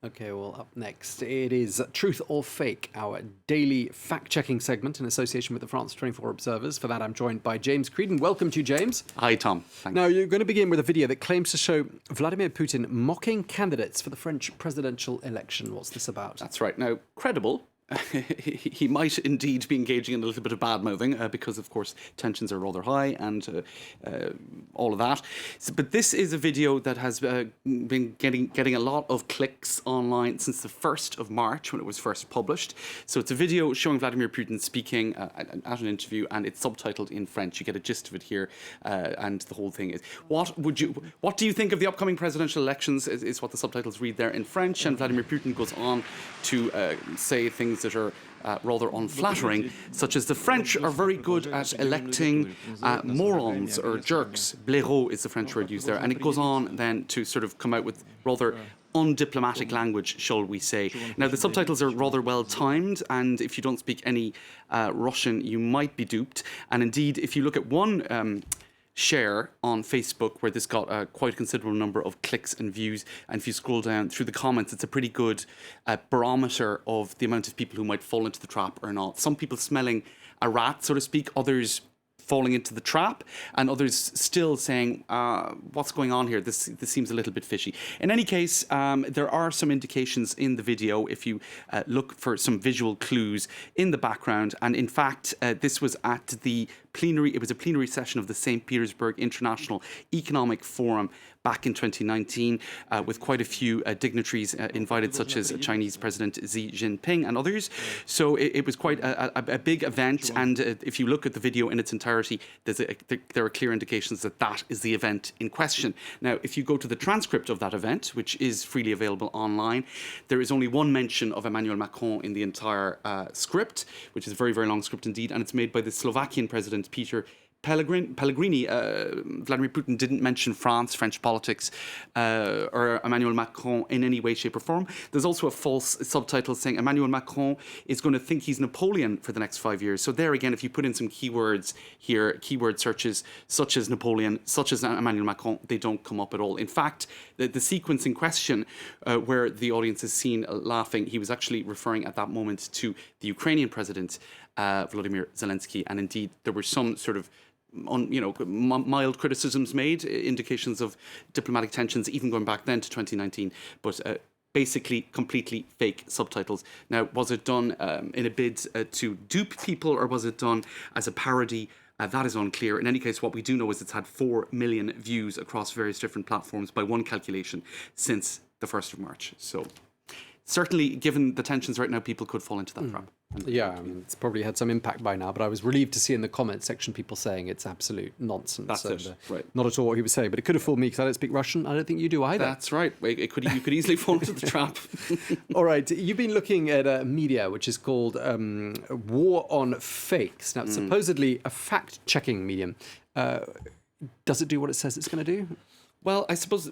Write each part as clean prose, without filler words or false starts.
Okay, well, up next, it is Truth or Fake, our daily fact-checking segment in association with the France 24 Observers. For that, I'm joined by James Creedon. Welcome to you, James. Hi, Tom. Thanks. Now, you're going to begin with a video that claims to show Vladimir Putin mocking candidates for the French presidential election. What's this about? That's right. Now, credible. He might indeed be engaging in a little bit of bad-mouthing because, of course, tensions are rather high and all of that. But this is a video that has been getting a lot of clicks online since the 1st of March when it was first published. So it's a video showing Vladimir Putin speaking at an interview, and it's subtitled in French. You get a gist of it here, and the whole thing is, what do you think of the upcoming presidential elections is what the subtitles read there in French, and Vladimir Putin goes on to say things that are rather unflattering, such as the French are very good at electing morons or jerks. Blaireaux is the French word used there. And it goes on then to sort of come out with rather undiplomatic language, shall we say. Now, the subtitles are rather well timed, and if you don't speak any Russian, you might be duped. And indeed, if you look at one share on Facebook where this got quite a considerable number of clicks and views, and if you scroll down through the comments, it's a pretty good barometer of the amount of people who might fall into the trap or not. Some people smelling a rat, so to speak, others falling into the trap, and others still saying, what's going on here? This seems a little bit fishy. In any case, there are some indications in the video if you look for some visual clues in the background. And in fact, this was at the plenary. It was a plenary session of the St. Petersburg International Economic Forum back in 2019, with quite a few dignitaries invited, such as Chinese President Xi Jinping and others. So it was quite a big event, and if you look at the video in its entirety, there are clear indications that that is the event in question. Now, if you go to the transcript of that event, which is freely available online, there is only one mention of Emmanuel Macron in the entire script, which is a very, very long script indeed, and it's made by the Slovakian President Peter Pellegrini. Vladimir Putin didn't mention France, French politics, or Emmanuel Macron in any way, shape or form. There's also a false subtitle saying Emmanuel Macron is going to think he's Napoleon for the next 5 years. So there again, if you put in some keywords here, keyword searches such as Napoleon, such as Emmanuel Macron, they don't come up at all. In fact, the sequence in question where the audience is seen laughing, he was actually referring at that moment to the Ukrainian president, Vladimir Zelensky, and indeed there were some sort of mild criticisms made, indications of diplomatic tensions, even going back then to 2019, but basically completely fake subtitles. Now, was it done in a bid to dupe people, or was it done as a parody? That is unclear. In any case, what we do know is it's had 4 million views across various different platforms by one calculation since the 1st of March. So certainly, given the tensions right now, people could fall into that trap. Yeah, I mean, it's probably had some impact by now, but I was relieved to see in the comment section people saying it's absolute nonsense. That's it, right. Not at all what he was saying, but it could have fooled me because I don't speak Russian. I don't think you do either. That's right. You could easily fall into the trap. All right, you've been looking at a media which is called War on Fakes. Now, it's supposedly a fact-checking medium. Does it do what it says it's going to do? Well, I suppose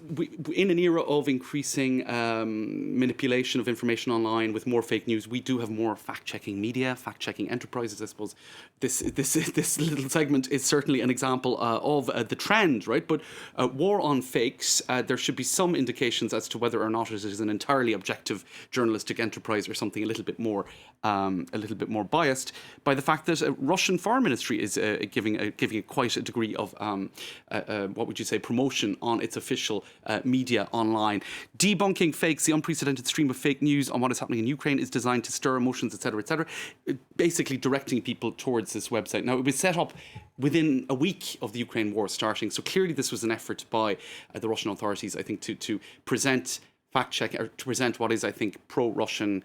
in an era of increasing manipulation of information online with more fake news, we do have more fact-checking media, fact-checking enterprises. I suppose this little segment is certainly an example of the trend, right? But war on fakes, there should be some indications as to whether or not it is an entirely objective journalistic enterprise or something a little bit more biased by the fact that Russian Foreign Ministry is giving quite a degree of what would you say, promotion on its official media online. Debunking fakes, the unprecedented stream of fake news on what is happening in Ukraine is designed to stir emotions, etc., basically directing people towards this website. Now, it was set up within a week of the Ukraine war starting, so clearly this was an effort by the Russian authorities, I think, to present fact-check, or to present what is, I think, pro-Russian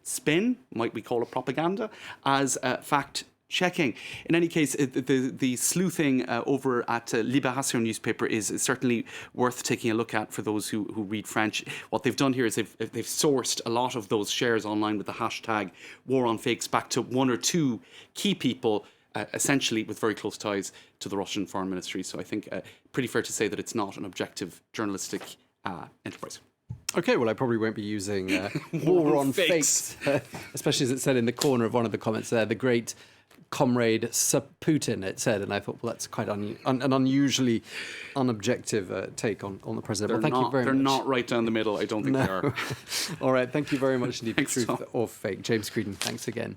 spin, might we call it propaganda, as fact-checking. In any case, the sleuthing over at Libération newspaper is certainly worth taking a look at for those who read French. What they've done here is they've sourced a lot of those shares online with the hashtag War on Fakes back to one or two key people, essentially with very close ties to the Russian Foreign Ministry. So I think pretty fair to say that it's not an objective journalistic enterprise. Okay, well, I probably won't be using War on Fakes, especially as it said in the corner of one of the comments there, the great comrade Putin, it said. And I thought, well, that's quite an unusually unobjective take on the president. Well, thank you very They're much. not right down the middle. I don't think they are. All right. Thank you very much indeed. Thanks, Truth Tom. or Fake. James Creedon, thanks again.